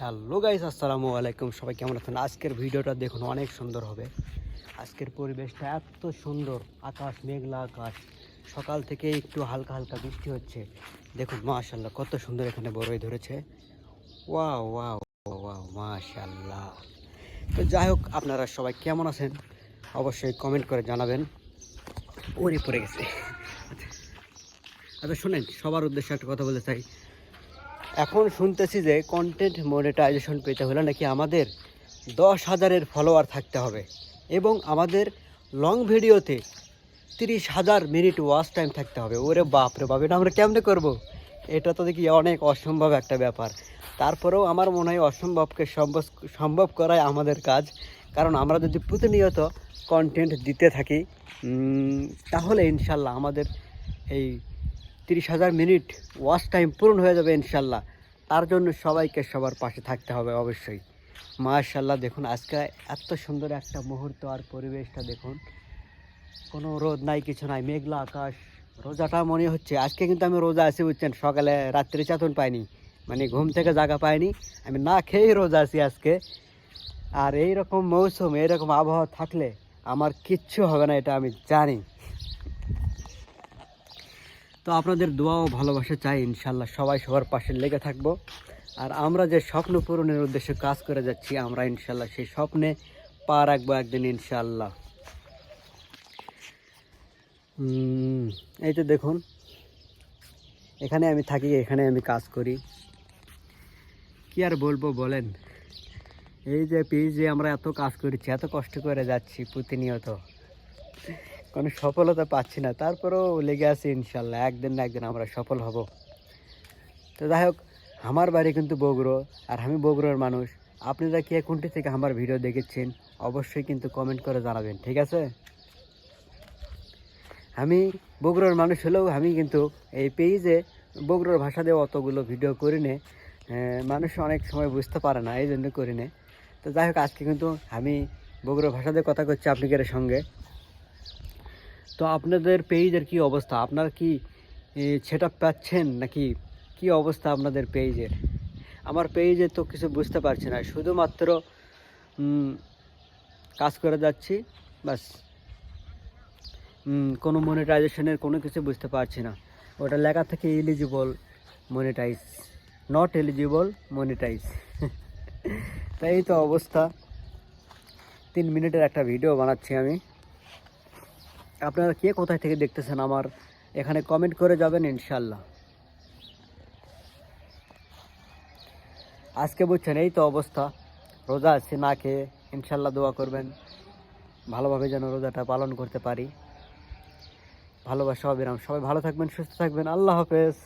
Hello guys, আসসালামু আলাইকুম। সবাই কেমন আছেন? আজকের ভিডিওটা দেখুন, অনেক সুন্দর হবে। আজকের পরিবেশটা এত সুন্দর, আকাশ মেঘলা আকাশ, সকাল থেকে একটু হালকা হালকা বৃষ্টি হচ্ছে। দেখুন মাশাআল্লাহ, কত সুন্দর এখানে বড়ই ধরেছে। ওয়াও ওয়াও ওয়াও, মাশাআল্লাহ। তো যাই হোক, আপনারা সবাই কেমন আছেন অবশ্যই কমেন্ট করে জানাবেন। ওরে পড়ে গেছে। আচ্ছা শুনেন, সবার উদ্দেশ্যে একটা কথা বলতে চাই। এখন শুনতেছি যে কন্টেন্ট মনিটাইজেশন পেতে হলে নাকি আমাদের 10,000-এর ফলোয়ার থাকতে হবে এবং আমাদের লং ভিডিওতে 30,000 মিনিট ওয়াচ টাইম থাকতে হবে। ওরে বাপরে বাপ, এটা আমরা কেমনে করব? এটা তো দেখি অনেক অসম্ভব একটা ব্যাপার। তারপরেও আমার মনে হয় অসম্ভবকে সম্ভব করাই আমাদের কাজ। কারণ আমরা যদি প্রতিনিয়ত কন্টেন্ট দিতে থাকি, তাহলে ইনশাল্লাহ আমাদের এই 30,000 মিনিট ওয়াচ টাইম পূরণ হয়ে যাবে ইনশাল্লাহ। তার জন্য সবাইকে সবার পাশে থাকতে হবে অবশ্যই। মাশাল্লাহ, দেখুন আজকে এত সুন্দর একটা মুহূর্ত, আর পরিবেশটা দেখুন, কোনো রোদ নাই, কিছু নাই, মেঘলা আকাশ। রোজাটা মনে হচ্ছে আজকে কিন্তু আমি রোজা আছি, বুঝছেন। সকালে রাত্রি চাতন পাইনি, মানে ঘুম থেকে জাগা পাইনি, আমি না খেয়েই রোজা আছি আজকে। আর এইরকম মৌসুম, এইরকম আবহাওয়া থাকলে আমার কিচ্ছু হবে না, এটা আমি জানি। তো আপনাদের দোয়া ও ভালোবাসা চাই, ইনশাল্লাহ সবাই সবার পাশে লেগে থাকবো। আর আমরা যে স্বপ্ন পূরণের উদ্দেশ্যে কাজ করে যাচ্ছি, আমরা ইনশাল্লাহ সেই স্বপ্নে পা রাখবো একদিন ইনশাল্লাহ। এই তো দেখুন, এখানে আমি থাকি, এখানে আমি কাজ করি। কি আর বলবো বলেন, এই যে পেজে আমরা এত কাজ করেছি, এত কষ্ট করে যাচ্ছি প্রতিনিয়ত, কোনো সফলতা পাচ্ছি না। তারপরেও লেগে আছি, ইনশাল্লাহ একদিন না একদিন আমরা সফল হব। তো যাই হোক, আমার বাড়ি কিন্তু বগুড়ো, আর আমি বগুড়োর মানুষ। আপনারা কে কোনটি থেকে আমার ভিডিও দেখেছেন অবশ্যই কিন্তু কমেন্ট করে জানাবেন, ঠিক আছে? আমি বগুড়োর মানুষ হলেও আমি কিন্তু এই পেজে বগুড়োর ভাষা দিয়ে অতগুলো ভিডিও করি নে, মানুষ অনেক সময় বুঝতে পারে না, এই জন্য করি নে। তো যাই হোক, আজকে কিন্তু আমি বগুড়োর ভাষা দিয়ে কথা করছি আপনাদের সঙ্গে। তো আপনাদের পেজের কি অবস্থা? আপনারা কি সেটা পাচ্ছেন নাকি? কি অবস্থা আপনাদের পেজের? আমার পেজে তো কিছু বুঝতে পারছি না, শুধুমাত্র কাজ করে যাচ্ছি, বাস। কোনো মনিটাইজেশনের কোনো কিছু বুঝতে পারছি না। ওটা লেখা থেকে eligible monetise, not eligible monetise. তাই এই তো অবস্থা। 3 মিনিটের একটা ভিডিও বানাচ্ছি আমি। আপনারা কে কোথায় থেকে দেখতেছেন আমার এখানে কমেন্ট করে যাবেন ইনশাল্লাহ। আজকে বুঝছেন, এই তো অবস্থা, রোজা আছে না খেয়ে। ইনশাল্লাহ দোয়া করবেন ভালোভাবে যেন রোজাটা পালন করতে পারি। ভালোবাসা অবিরাম। সবাই ভালো থাকবেন, সুস্থ থাকবেন। আল্লাহ হাফেজ।